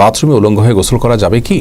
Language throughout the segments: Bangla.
বাথরুমে উলঙ্গ হয়ে গোসল করা যাবে কি?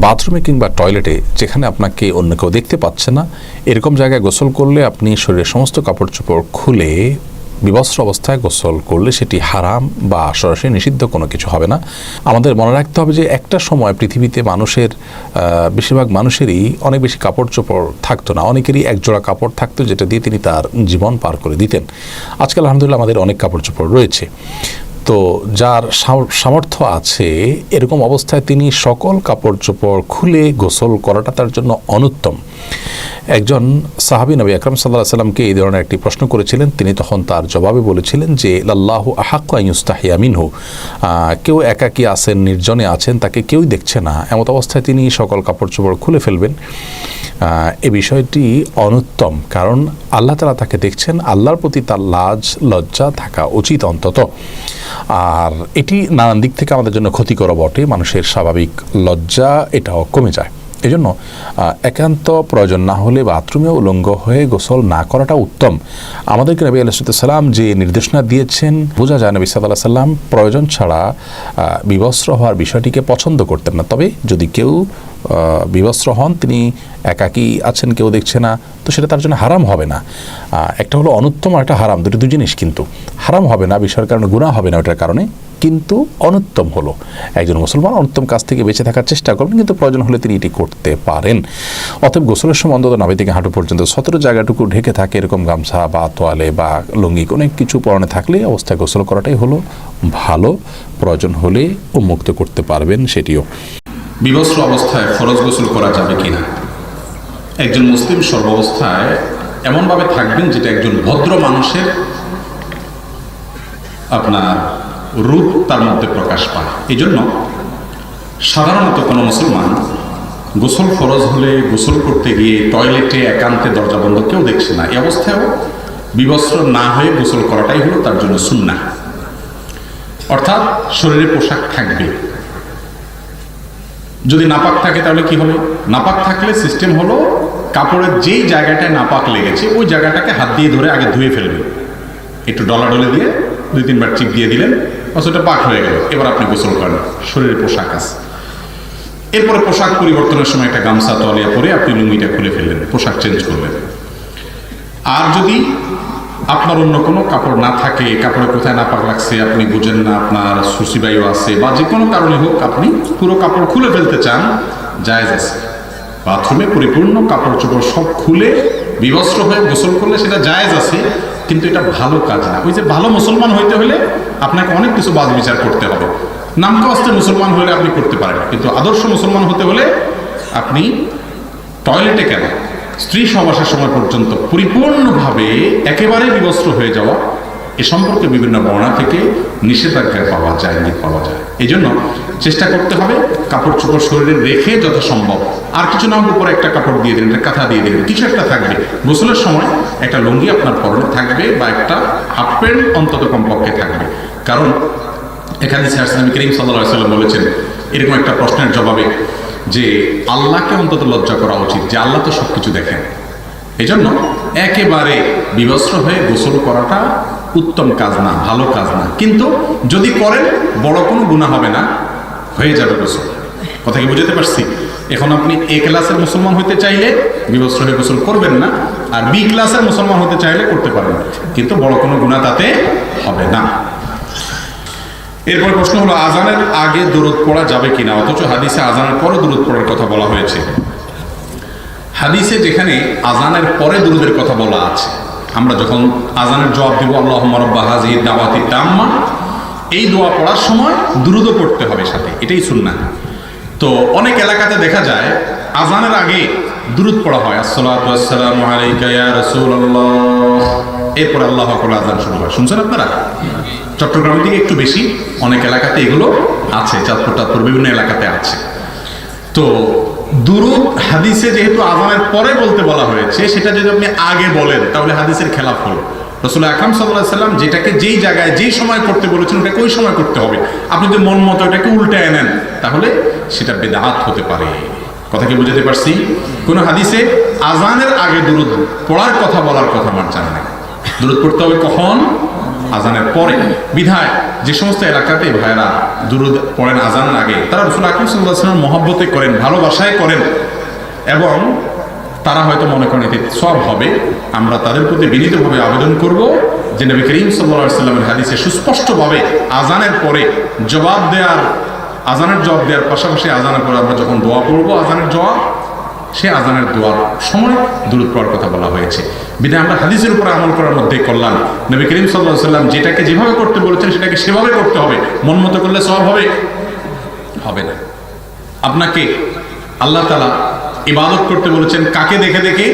বাথরুমে কিংবা টয়লেটে যেখানে আপনাকে অন্য কেউ দেখতে পাচ্ছে না, এরকম জায়গায় গোসল করলে আপনি শরীরের সমস্ত কাপড় চোপড় খুলে বিবস্ত্র অবস্থায় গোসল করলে সেটি হারাম বা সরাসরি নিষিদ্ধ কোনো কিছু হবে না। আমাদের মনে রাখতে হবে যে একটা সময় পৃথিবীতে মানুষের বেশিরভাগ মানুষেরই অনেক বেশি কাপড় চোপড় থাকতো না, অনেকেরই একজোড়া কাপড় থাকতো যেটা দিয়ে তিনি তার জীবন পার করে দিতেন। আজকাল আলহামদুলিল্লাহ আমাদের অনেক কাপড় চোপড় রয়েছে। তো যার সামর্থ্য আছে এরকম অবস্থায় তিনি সকল কাপড় চোপড় খুলে গোসল করাটা তার জন্য অনুত্তম। একজন সাহাবী নবী আকরাম সাল্লাল্লাহু আলাইহি সাল্লামকে এই ধরনের একটি প্রশ্ন করেছিলেন। তিনি তখন তার জবাবে বলেছিলেন যে লাল্লাহু আহাক্কু আন ইউস্তাহিয়া মিনহু, কেউ একাকী আছেন, নির্জনে আছেন, তাকে কেউই দেখছে না, এমত অবস্থায় তিনি সকল কাপড় চোপড় খুলে ফেলবেন। এ বিষয়টি অনুত্তম, কারণ আল্লাহ তাআলা তাকে দেখছেন, আল্লাহর প্রতি তার লাজ লজ্জা থাকা উচিত অন্তত। আর এটি নানান দিক থেকে আমাদের জন্য ক্ষতিকর বটে, মানুষের স্বাভাবিক লজ্জা এটাও কমে যায়। এই জন্য একান্ত প্রয়োজন না হলে বাথরুমে উলঙ্গ হয়ে গোসল না করাটা উত্তম। আমাদেরকে নবী আলাইহিস সালাম যে নির্দেশনা দিয়েছেন, বোঝা যায় নবী সাল্লাল্লাহু আলাইহি সাল্লাম প্রয়োজন ছাড়া বিবস্ত্র হওয়ার বিষয়টিকে পছন্দ করতেন না। তবে যদি কেউ বিবস্ত্র হন, তিনি একাকী আছেন, কেউ দেখছে না, তো সেটা তার জন্য হারাম হবে না। একটা হলো অনুত্তম আর একটা হারাম, দুই জিনিস। কিন্তু হারাম হবে না বিষয়ের কারণে, গুনাহ হবে না ওটার কারণে, কিন্তু অনুত্তম হলো একজন মুসলমান অনুত্তম কাজ থেকে বেঁচে থাকার চেষ্টা করবেন, কিন্তু প্রয়োজন হলে তিনি এটি করতে পারেন। অতএব গোসলের সময় অন্তত নাভি থেকে হাঁটু পর্যন্ত সতেরো জায়গাটুকু ঢেকে থাকে এরকম গামছা বা তোয়ালে বা লুঙ্গি অনেক কিছু পরনে থাকলে অবস্থায় গোসল করাটাই হলো ভালো। প্রয়োজন হলে উন্মুক্ত করতে পারবেন সেটিও। বিবস্ত্র অবস্থায় ফরজ গোসল করা যাবে কিনা? একজন মুসলিম সর্বাবস্থায় এমনভাবে থাকবেন যেটা একজন ভদ্র মানুষের আপনার রূপ তার মধ্যে প্রকাশ পায়। এই জন্য সাধারণত কোনো মুসলমান গোসল ফরজ হলে গোসল করতে গিয়ে টয়লেটে একান্তে দরজা বন্ধ, কেউ দেখছে না, এই অবস্থায়ও বিবস্ত্র না হয়ে গোসল করাটাই হলো তার জন্য সুন্নাহ। অর্থাৎ শরীরে পোশাক থাকবে। যদি নাপাক থাকে তাহলে কি হবে? নাপাক থাকলে সিস্টেম হলো কাপড়ের যেই জায়গাটায় নাপাক লেগেছে ওই জায়গাটাকে হাত দিয়ে ধরে আগে ধুয়ে ফেলবেন, একটু ডলে দিয়ে 2-3 বার চিপ দিয়ে দিলেন, ওটা পাক হয়ে গেল। এবার আপনি গোসল করেন, শরীরে পোশাক আছে। এরপরে পোশাক পরিবর্তনের সময় একটা গামছা তলিয়া পরে আপনি লুঙ্গিটা খুলে ফেললেন, পোশাক চেঞ্জ করলেন। আর যদি আপনার অন্য কোনো কাপড় না থাকে, কাপড়ে কোথায় নাপাক লাগছে আপনি বুঝেন না, আপনার সুসিবায়ু আছে বা যে কোনো কারণে হোক আপনি পুরো কাপড় খুলে ফেলতে চান, জায়েজ আছে। বাথরুমে পরিপূর্ণ কাপড় চোপড় সব খুলে বিবস্ত্র হয়ে গোসল করলে সেটা জায়েজ আছে, কিন্তু এটা ভালো কাজ না। ওই যে ভালো মুসলমান হইতে হলে আপনাকে অনেক কিছু বাদ বিচার করতে হবে। নামকাওয়াস্তে মুসলমান হলে আপনি করতে পারেন, কিন্তু আদর্শ মুসলমান হতে হলে আপনি টয়লেটে কেন, স্ত্রী সহবাসের সময় পর্যন্ত পরিপূর্ণভাবে একেবারে বিবস্ত্র হয়ে যাওয়া, এ সম্পর্কে বিভিন্ন বর্ণনা থেকে নিষেধাজ্ঞা পাওয়া যায়, ইঙ্গিত পাওয়া যায়। এই জন্য চেষ্টা করতে হবে কাপড় চোপড় শরীরে রেখে যত সম্ভব, আর কিছু না হোক উপরে একটা কাপড় দিয়ে দিলেন, একটা কাঁথা দিয়ে দিলেন, কিছু একটা থাকবে। গোসলের সময় একটা লুঙ্গি আপনার পরনে থাকবে বা একটা হাফ প্যান্ট অন্তত কমপক্ষে থাকবে। কারণ এখানে নবী করিম সাল্লাল্লাহু আলাইহি ওয়াসাল্লাম বলেছেন এরকম একটা প্রশ্নের জবাবে যে আল্লাহকে অন্তত লজ্জা করা উচিত, যে আল্লাহ তো সব কিছু দেখেন। এই জন্য একেবারে বিবস্ত্র হয়ে গোসল করাটা উত্তম কাজ না, ভালো কাজ না। কিন্তু যদি করেন বড় কোনো গুনাহ হবে না, হয়ে যাবে গোসল। কথা কি বুঝতে পারছি? এখন আপনি এ ক্লাসের মুসলমান হতে চাইলে বিবস্ত্র হয়ে গোসল করবেন না, আর বি ক্লাসের মুসলমান হতে চাইলে করতে পারবেন, কিন্তু বড় কোনো গুনাহ তাতে হবে না। এরপর প্রশ্ন হলো আজানের আগে দুরূদ পড়া যাবে কিনা, অথচ হাদিসে আজানের পরে দুরূদ পড়ার কথা বলা হয়েছে। হাদিসে যেখানে আজানের পরে দুরূদের কথা বলা আছে, আমরা যখন আজানের জবাব দিব আল্লাহুম্মা রাব্বা হাযিহি দাওয়াতি তাম্মা, এই দোয়া পড়ার সময় দুরূদও পড়তে হবে সাথে, এটাই সুন্নাহ। তো অনেক এলাকাতে দেখা যায় আজানের আগে দুরূদ পড়া হয়, আসসালাতু ওয়াসসালামু আলাইকা ইয়া রাসূলুল্লাহ, এরপর আল্লাহু আকবার আজান শুরু হয়। শুনছেন আপনারা? চট্টগ্রামের দিকে একটু বেশি, অনেক এলাকাতে এগুলো আছে, চাঁদপুর বিভিন্ন এলাকাতে আছে। তো দুরূদ হাদিসে যেহেতু আজানের পরে বলতে বলা হয়েছে, সেটা যদি আপনি আগে বলেন তাহলে হাদিসের খেলাফ হলো। রাসূল আকরাম সাল্লাল্লাহু আলাইহি সাল্লাম যেটাকে যেই জায়গায় যেই সময় করতে বলেছেন ওটাকে ওই সময় করতে হবে। আপনি যদি মন মতো এটাকে উল্টায় নেন তাহলে সেটা বিদআত হতে পারে। কথা কি বুঝতে পারছি? কোন হাদিসে আজানের আগে দুরূদ পড়ার কথা বলার কথা আমার জানা নেই। দুরূদ পড়তে হবে কখন? আজানের পরে। বিধায় যে সমস্ত এলাকাতে ভাইরা দুরূদ পড়েন আজানের আগে, তারা রাসূল আকরাম সাল্লাল্লাহু আলাইহি ওয়াসাল্লাম মহব্বতে করেন, ভালোবাসায় করেন, এবং তারা হয়তো মনে করেন এতে সওয়াব হবে। আমরা তাদের প্রতি বিনীতভাবে আবেদন করব যে নবী করিম সাল্লাল্লাহু আলাইহি ওয়াসাল্লামের হাদিসে সুস্পষ্টভাবে আজানের পরে আজানের জবাব দেওয়ার পাশাপাশি আজানের পরে আমরা যখন দোয়া পড়বো, আজানের জবাব, সে আজানের দোয়ার সময় দুরূদ পড়ার কথা বলা হয়েছে। বিধায় আমরা হাদিসের উপর আমল করার মধ্যে করলাম। নবী করিম সাল্লাল্লাহু আলাইহি ওয়াসাল্লাম যেটাকে যেভাবে করতে বলেছেন সেটাকে সেভাবে করতে হবে। মন মতো করলে সওয়াব হবে না। আপনাকে আল্লাহ তাআলা ইবাদত করতে বলেছেন কাকে দেখে দেখে?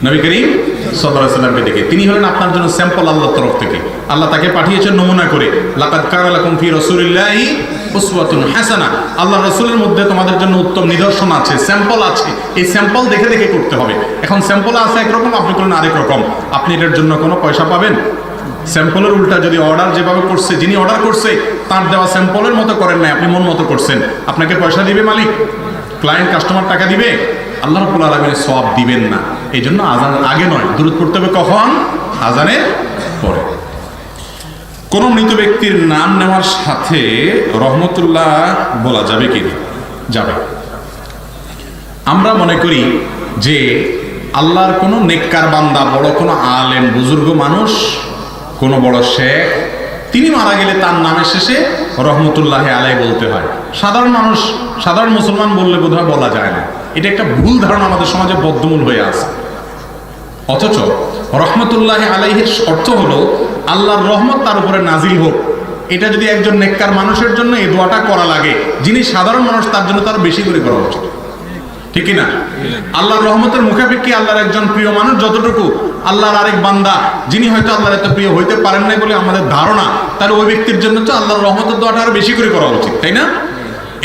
নবী করিম সাল্লাল্লাহু আলাইহি ওয়াসাল্লামকে দেখে। তিনি হলেন আপনার জন্য স্যাম্পল আল্লাহর তরফ থেকে। আল্লাহ তাকে পাঠিয়েছেন নমুনা করে, লাকাদ কানা লাকুম ফি রাসূলিল্লাহি উসওয়াতুন হাসানা। আল্লাহর রাসূলের মধ্যে তোমাদের জন্য উত্তম নিদর্শন আছে, স্যাম্পল আছে। এই স্যাম্পল দেখে দেখে করতে হবে। এখন স্যাম্পল আছে একরকম, আপনি করলেন আরেক রকম। আপনি এটার জন্য কোনো পয়সা পাবেন? স্যাম্পলের উল্টা যদি অর্ডার যেভাবে করছে, যিনি অর্ডার করছে তার দেওয়া স্যাম্পলের মতো করেন না, আপনি মন মতো করছেন, আপনাকে পয়সা দিবে মালিক? ক্লায়েন্ট, কাস্টমার টাকা দিবে? আল্লাহ রাব্বুল আলামিনের সওয়াব দিবেন না। এই জন্য আজান আগে নয়, দুরূদ পড়তে হবে কখন? আজানের পরে। কোন মৃত ব্যক্তির নাম নেওয়ার সাথে রহমতুল্লাহ বলা যাবে কি? যাবে। আমরা মনে করি যে আল্লাহর কোনো নেককার বান্দা, বড় কোনো আলেম, বুজুর্গ মানুষ, কোনো বড় শেখ, তিনি মারা গেলে তার নামের শেষে রহমতুল্লাহ আলাই বলতে হয়। সাধারণ মানুষ, সাধারণ মুসলমান বললে বোধহয় বলা যায় না। এটা একটা ভুল ধারণা আমাদের সমাজে বদ্ধমূল হয়ে আছে। অথচ রহমতুল্লাহ আলাইহির অর্থ হলো আল্লাহর রহমত তার উপরে নাজিল হোক। এটা যদি একজন নেককার মানুষের জন্য এই দোয়াটা করা লাগে, যিনি সাধারণ মানুষ তার জন্য তার বেশি করে করা উচিত, ঠিক না? আল্লাহর রহমতের মুখাপেক্ষী আল্লাহর একজন প্রিয় মানুষ যতটুকু, আল্লাহর আরেক বান্দা যিনি হয়তো আল্লাহর এত প্রিয় হইতে পারেন নাই বলে আমাদের ধারণা, তাহলে ওই ব্যক্তির জন্য তো আল্লাহর রহমতের দোয়াটা আরো বেশি করে করা উচিত, তাই না?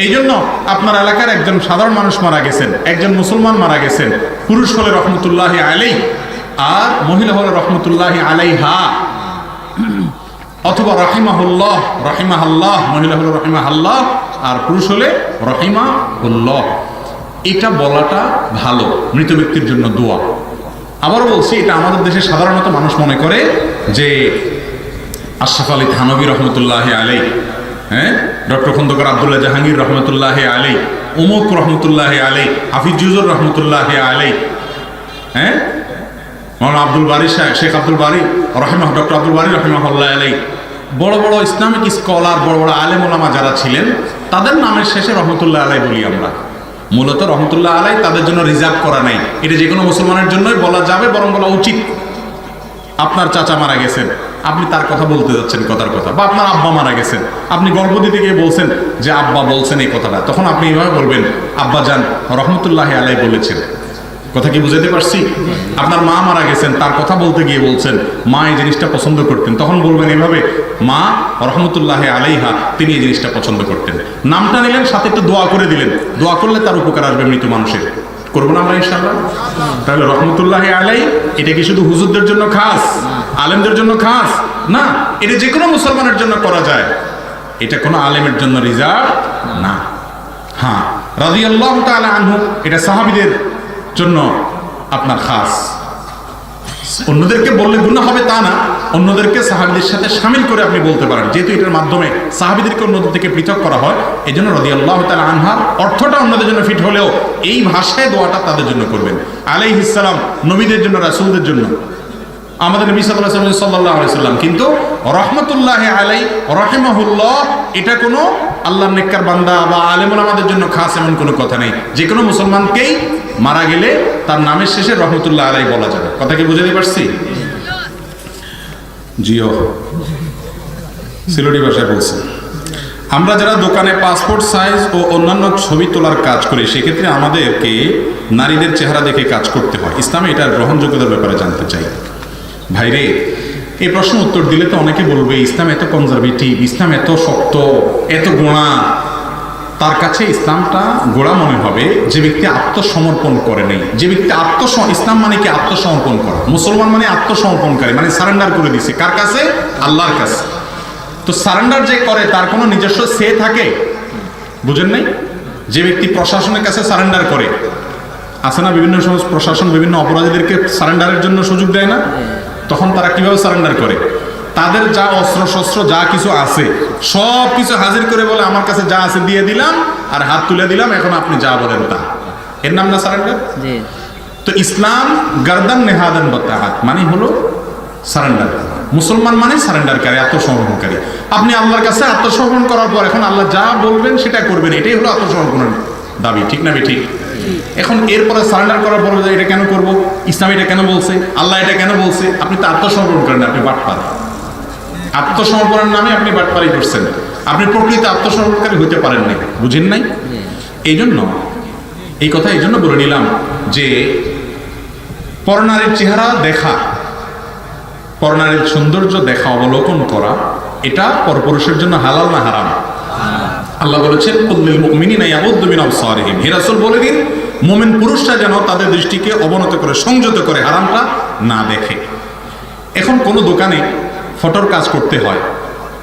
এই জন্য আপনার এলাকার একজন সাধারণ মানুষ মারা গেছেন, একজন মুসলমান মারা গেছেন, পুরুষ হলে রহমতুল্লাহ আলাইহি আর মহিলা হলে রহমতুল্লাহ আলাইহা, অথবা রাহিমাহুল্লাহ, রাহিমাহাল্লাহ, মহিলা হলে রাহিমাহাল্লাহ আর পুরুষ হলে রাহিমাহুল্লাহ। এটা বলাটা ভালো, মৃত ব্যক্তির জন্য দোয়া। আবারও বলছি, এটা আমাদের দেশে সাধারণত মানুষ মনে করে যে আশরাফ আলী থানভী রহমতুল্লাহ আলাইহি, হ্যাঁ, ডক্টর খন্দকার আব্দুল্লাহ জাহাঙ্গীর রহমতুল্লাহ আলাইহি, উমুক রহমতুল্লাহ আলাইহি, হাফিজুজুর রহমতুল্লাহ আলাইহি, হ্যাঁ, মাওলানা আব্দুল বারী, শেখ আব্দুল বারী রহিমাহ, ডক্টর আব্দুল বারী রহিমাহুল্লাহ আলাইহি, বড় বড় ইসলামিক স্কলার, বড় বড় আলেম ওলামা যারা ছিলেন তাদের নামের শেষে রহমতুল্লাহ আলাইহি বলি আমরা। মূলত রহমতুল্লাহ আলাইহি তাদের জন্য রিজার্ভ করা নাই, এটা যে কোনো মুসলমানের জন্যই বলা যাবে, বরং বলা উচিত। আপনার চাচা মারা গেছেন, আপনি তার কথা বলতে যাচ্ছেন, কথার কথা, বা আপনার আব্বা মারা গেছেন, আপনি গল্প দিতে গিয়ে বলছেন যে আব্বা বলছেন এই কথাটা, তখন আপনি এইভাবে বলবেন, আব্বা জান রহমতুল্লাহ আলাইহি বলেছেন। কথা কি বুঝাতে পারছি? আপনার মা মারা গেছেন, তার কথা বলতে গিয়ে বলছেন মা এই জিনিসটা পছন্দ করতেন, তখন বলবেন এইভাবে, মা রহমতুল্লাহ আলাইহা তিনি এই জিনিসটা পছন্দ করতেন। নামটা নিলেন, সাথে একটু দোয়া করে দিলেন, দোয়া করলে তার উপকার আসবে মৃত মানুষের। করবো না আমরা ইনশাআল্লাহ? তাহলে রহমতুল্লাহ আলাইহি এটা কি শুধু হুজুরদের জন্য খাস, আলেমদের জন্য খাস না, এটা যে কোনো মুসলমানের জন্য করা যায়, এটা কোনো আলেমের জন্য রিজার্ভ না। হ্যাঁ, রাদিয়াল্লাহু তাআলা আনহু এটা সাহাবীদের জন্য আপনার খাস। অন্যদেরকে বললে গুনাহ হবে তা না, অন্যদেরকে সাহাবীদের সাথে শামিল করে আপনি বলতে পারেন, যেহেতু এটার মাধ্যমে সাহাবীদেরকে অন্যদের থেকে পৃথক করা হয়। এই জন্য রাদিয়াল্লাহু তাআলা আনহার অর্থটা অন্যদের জন্য ফিট হলেও এই ভাষায় দোয়াটা তাদের জন্য করবেন। আলাইহিস সালাম নবীদের জন্য, রাসূলদের জন্য, আমাদের নবী সাল্লাল্লাহু আলাইহি সাল্লাম। কিন্তু রহমতুল্লাহ আলাইহি, রাহিমাহুল্লাহ এটা কোনো আল্লাহর নেককার বান্দা বা আলেম ওলামাদের জন্য খাস এমন কোনো কথা নেই। যে কোনো মুসলমানকেই মারা গেলে তার নামের শেষে রহমতুল্লাহ আলাইহি বলা যাবে। কথা কি বুঝাতে পারছি? জিও সিলেটি ভাষায় বলছি। আমরা যারা দোকানে পাসপোর্ট সাইজ ও অন্যান্য ছবি তোলার কাজ করি, সেক্ষেত্রে আমাদেরকে নারীদের চেহারা দেখে কাজ করতে হয়। ইসলামে এটার গ্রহণযোগ্যতার ব্যাপারে জানতে চাই। ভাইরে, এই প্রশ্ন উত্তর দিলে তো অনেকে বলবে ইসলাম এত কনজারভেটিভ, ইসলাম এত শক্ত, এত গোড়া। তার কাছে ইসলামটা গোড়া মনে হবে যে ব্যক্তি আত্মসমর্পণ করে নেই, যে ব্যক্তি ইসলাম মানে কি আত্মসমর্পণ করা, মুসলমান মানে আত্মসমর্পণকারী, মানে সারেন্ডার করে দিছে। কার কাছে? আল্লাহর কাছে। তো সারেন্ডার যে করে তার কোনো নিজস্ব সে থাকে? বুঝেন নাই? যে ব্যক্তি প্রশাসনের কাছে সারেন্ডার করে, আছে না বিভিন্ন সময় প্রশাসন বিভিন্ন অপরাধীদেরকে সারেন্ডারের জন্য সুযোগ দেয় না, তখন তারা কিভাবে সারেন্ডার করে? তাদের যা অস্ত্র শস্ত্র যা কিছু আছে সব কিছু হাজির করে বলে আমার কাছে যা আছে দিয়ে দিলাম আর হাত তুলে দিলাম, এখন আপনি যা বলেন তা। এর নাম না সারেন্ডার? তো ইসলাম গারদান নেহাদান বাতাহাত মানে হলো সারেন্ডার। মুসলমান মানে সারেন্ডারকারী, আত্মসমর্পণকারী। আপনি আল্লাহর কাছে আত্মসমর্পণ করার পর এখন আল্লাহ যা বলবেন সেটা করবেন, এটাই হলো আত্মসমর্পণের দাবি, ঠিক না ঠিক? এখন এরপরে সারেন্ডার করার পর এটা কেন করব, ইসলাম এটা কেন বলছে, আল্লাহ এটা কেন বলছে, আপনি তো আত্মসমর্পণ করেন, আপনি বাটপার। আত্মসমর্পণের নামে আপনি বাটপারি করছেন, আপনি প্রকৃত আত্মসমর্পণকারী হইতে পারেন নাই, বুঝেন নাই? এই জন্য এই কথা এই জন্য বলে নিলাম যে পরনারীর চেহারা দেখা, পরনারীর সৌন্দর্য দেখা, অবলোকন করা, এটা পরপুরুষের জন্য হালাল না হারাম? আল্লাহ বলেছেন কুল্লিল মুমিনিনা ইয়াগুদ্দু মিন আবসারিহিম, হে রাসূল বলে দিন মুমিন পুরুষরা যেন তাদের দৃষ্টিকে অবনত করে সংযত করে হারামটা না দেখে। এখন কোনো দোকানে ফটোর কাজ করতে হয়,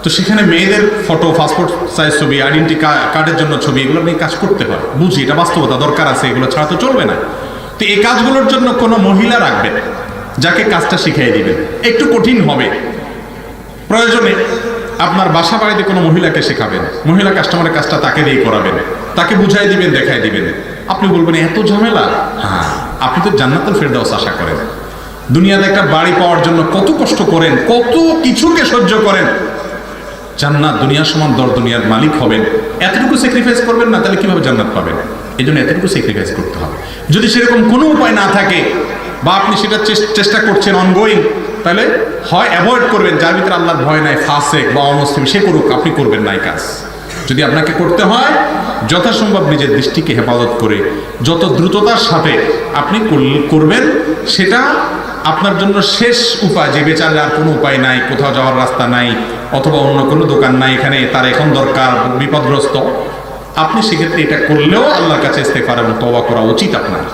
তো সেখানে মেয়েদের ফটো, পাসপোর্ট সাইজ ছবি, আইডেন্টি কার্ডের জন্য ছবি, এগুলো নিয়ে কাজ করতে হয়, বুঝি এটা বাস্তবতা, দরকার আছে, এগুলো ছাড়া তো চলবে না। তো এই কাজগুলোর জন্য কোনো মহিলা রাখবেন যাকে কাজটা শিখিয়ে দিবেন, একটু কঠিন হবে, প্রয়োজনে আপনার বাসা বাড়িতে কোনো মহিলাকে শেখাবেন, মহিলা কাস্টমারের কাজটা তাকে দিয়ে করাবেন, তাকে বুঝাই দিবেন, দেখাই দিবেন। আপনি বলবেন এত ঝামেলা? হ্যাঁ, আপনি তো জান্নাতুল ফেরদাউস আশা করেন, দুনিয়াতে একটা বাড়ি পাওয়ার জন্য কত কষ্ট করেন, কত কিছুকে সহ্য করেন, জান্নাত দুনিয়ার সমান দর দুনিয়ার মালিক হবেন, এতটুকু স্যাক্রিফাইস করবেন না, তাহলে কিভাবে জান্নাত পাবেন? এই জন্য এতটুকু স্যাক্রিফাইস করতে হবে। যদি সেরকম কোনো উপায় না থাকে বা আপনি সেটা চেষ্টা করছেন অনগোয়িং, তাহলে হয় অ্যাভয়েড করবেন, যার ভিতরে আল্লাহর ভয় নাই, ফাসেক বা অমুসলিম, সে করুক, আপনি করবেন না এই কাজ। যদি আপনাকে করতে হয় যথাসম্ভব নিজের দৃষ্টিকে হেফাজত করে যত দ্রুততার সাথে আপনি করবেন, সেটা আপনার জন্য শেষ উপায়। যে বেচারে আর কোনো উপায় নাই, কোথাও যাওয়ার রাস্তা নাই, অথবা অন্য কোনো দোকান নাই, এখানে তার এখন দরকার, বিপদগ্রস্ত, আপনি সেক্ষেত্রে এটা করলেও আল্লাহর কাছে ইস্তেগফার এবং তওবা করা উচিত আপনার।